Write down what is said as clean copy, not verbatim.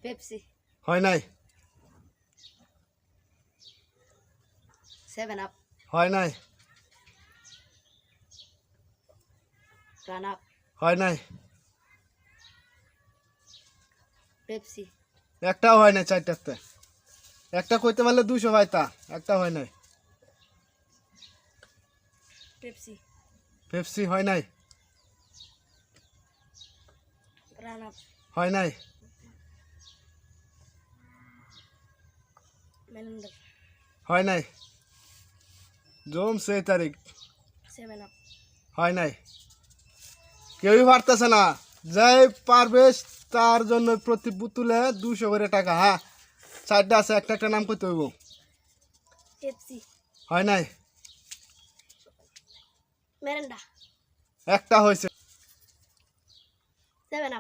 Pepsi হয় নাই। 7 up হয় নাই। রান আপ হয় নাই। পেপসি একটাও হয় নাই। চারটাতে একটা কইতে পারলে 200 পাইতা। একটা হয় নাই। পেপসি পেপসি হয় নাই। রান আপ হয় নাই। মেলিন্ডার হয় নাই। জমছে এই তারিখ। 7 আপ হয় নাই। কেউই পারতেছে না। যাই পারবে তার জন্য প্রতি বোতলে 200 করে টাকা। হ্যাঁ, চারটা আছে, একটা একটা নাম কইতে হইব। পেপসি হয় নাই। মেরিন্ডা একটা হয়েছে। 7 আপ